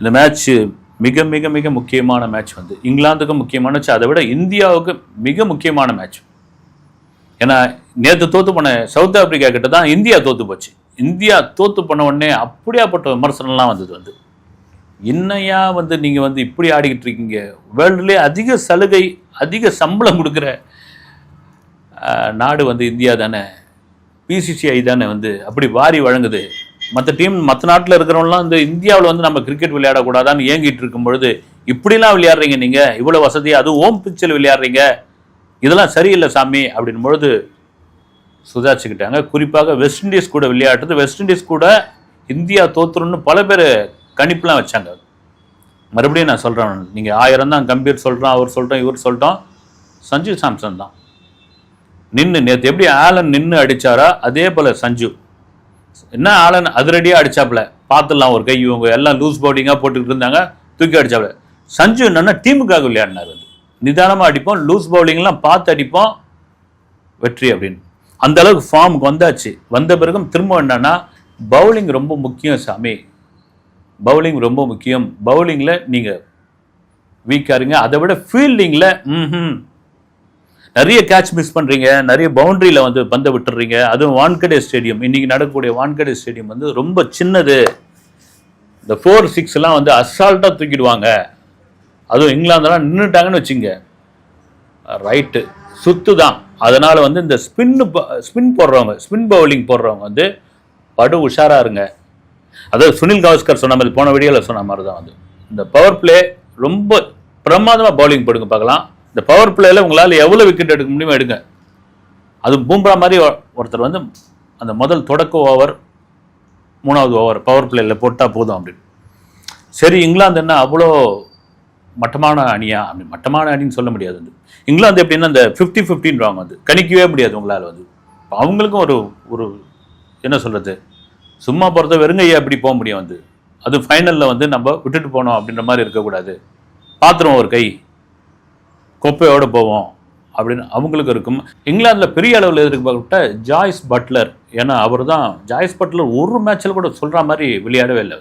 இந்த மேட்ச் மிக மிக மிக முக்கியமான மேட்ச் வந்து இங்கிலாந்துக்கு முக்கியமான மேட்ச், அதை விட இந்தியாவுக்கு மிக முக்கியமான மேட்ச். ஏன்னா நேற்று தோற்று போன சவுத் ஆப்பிரிக்கா கிட்ட தான் இந்தியா தோற்று போச்சு. இந்தியா தோற்று போன உடனே அப்படியாப்பட்ட விமர்சனம்லாம் வந்தது. வந்து இன்னையா வந்து நீங்கள் வந்து இப்படி ஆடிக்கிட்டு இருக்கீங்க, வேர்ல்டுலேயே அதிக சலுகை அதிக சம்பளம் கொடுக்குற நாடு வந்து இந்தியா தானே, பிசிசிஐ தானே வந்து அப்படி வாரி வழங்குது. மற்ற நாட்டில் இருக்கிறவங்களாம் வந்து இந்தியாவில் வந்து நம்ம கிரிக்கெட் விளையாடக்கூடாதான்னு ஏங்கிட்டு இருக்கும் பொழுது இப்படிலாம் விளையாடுறீங்க நீங்கள், இவ்வளோ வசதியாக, அது ஹோம் பிச்சில் விளையாடுறீங்க, இதெல்லாம் சரியில்லை சாமி அப்படின் பொழுது சுதாரிச்சுக்கிட்டாங்க. குறிப்பாக வெஸ்ட் இண்டீஸ் கூட விளையாடுறது, வெஸ்ட் இண்டீஸ் கூட இந்தியா தோற்றுருன்னு பல பேர் கணிப்புலாம் வச்சாங்க. மறுபடியும் நான் சொல்கிறேன், நீங்கள் 1000 தான் கம்பீர் சொல்கிறோம், அவர் சொல்கிறோம், இவர் சொல்லிட்டோம், சஞ்சு சாம்சன் தான் நேற்று எப்படி ஆலன் நின்று அடித்தாரா அதே போல் சஞ்சு என்ன ஆலன் அதிரடியாக அடித்தாப்புல பார்த்துடலாம், ஒரு கை இவங்க எல்லாம் லூஸ் பவுலிங்காக போட்டுக்கிட்டு இருந்தாங்க, தூக்கி அடித்தாப்புல. சஞ்சு என்னன்னா டீமுக்காக விளையாடினார். அது நிதானமாக அடிப்போம், லூஸ் பவுலிங்லாம் பார்த்து அடிப்போம், வெற்றி அப்படின்னு அந்த அளவுக்கு ஃபார்முக்கு வந்தாச்சு. வந்த பிறகும் திரும்ப என்னன்னா பவுலிங் ரொம்ப முக்கியம் சாமி, பவுலிங் ரொம்ப முக்கியம், பவுலிங்கில் நீங்கள் வீக்காக இருங்க, அதை விட ஃபீல்டிங்கில் நிறைய கேட்ச் மிஸ் பண்ணுறீங்க, நிறைய பவுண்டரியில் வந்து பந்தை விட்டுறீங்க. அதுவும் வான்கடே ஸ்டேடியம், இன்றைக்கி நடக்கக்கூடிய வான்கடே ஸ்டேடியம் வந்து ரொம்ப சின்னது. இந்த 4-6 வந்து அசால்ட்டாக தூக்கிடுவாங்க. அதுவும் இங்கிலாந்தெல்லாம் நின்றுட்டாங்கன்னு வச்சுங்க, ரைட்டு சுத்து தான். அதனால் வந்து இந்த ஸ்பின் போடுறவங்க, ஸ்பின் பவுலிங் போடுறவங்க வந்து படு உஷாராக இருங்க. அதாவது சுனில் கவாஸ்கர் சொன்ன மாதிரி, போன வீடியோவில் சொன்ன மாதிரி தான் வந்து இந்த பவர் பிளே ரொம்ப பிரமாதமாக பவுலிங் போடுங்க பார்க்கலாம். இந்த பவர் பிளேயில் உங்களால் எவ்வளோ விக்கெட் எடுக்க முடியுமோ எடுங்க. அது பூம்ரா மாதிரி ஒருத்தர் வந்து அந்த முதல் தொடக்க ஓவர் 3வது ஓவர் பவர் பிளேயில் போட்டால் போதும் அப்படின்னு. சரி, இங்கிலாந்து என்ன அவ்வளோ மட்டமான அணியா அப்படி? மட்டமான அணின்னு சொல்ல முடியாது. வந்து இங்கிலாந்து எப்படின்னா இந்த 50-50 வந்து கணிக்கவே முடியாது உங்களால். வந்து அவங்களுக்கும் ஒரு என்ன சொல்கிறது, சும்மா பொறுத்த வெறுங்கையா எப்படி போக முடியும். வந்து அது ஃபைனலில் வந்து நம்ம விட்டுட்டு போனோம் அப்படின்ற மாதிரி இருக்கக்கூடாது. பாத்திரம் ஒரு கை கொப்பையோடு போவோம் அப்படின்னு அவங்களுக்கு இருக்கும். இங்கிலாந்தில் பெரிய அளவில் எதிர்பார்க்கப்பட்ட ஜாய்ஸ் பட்லர், ஏன்னா அவர் தான் ஜாய்ஸ் பட்லர் ஒரு மேட்சில் கூட சொல்கிற மாதிரி விளையாடவே இல்லை.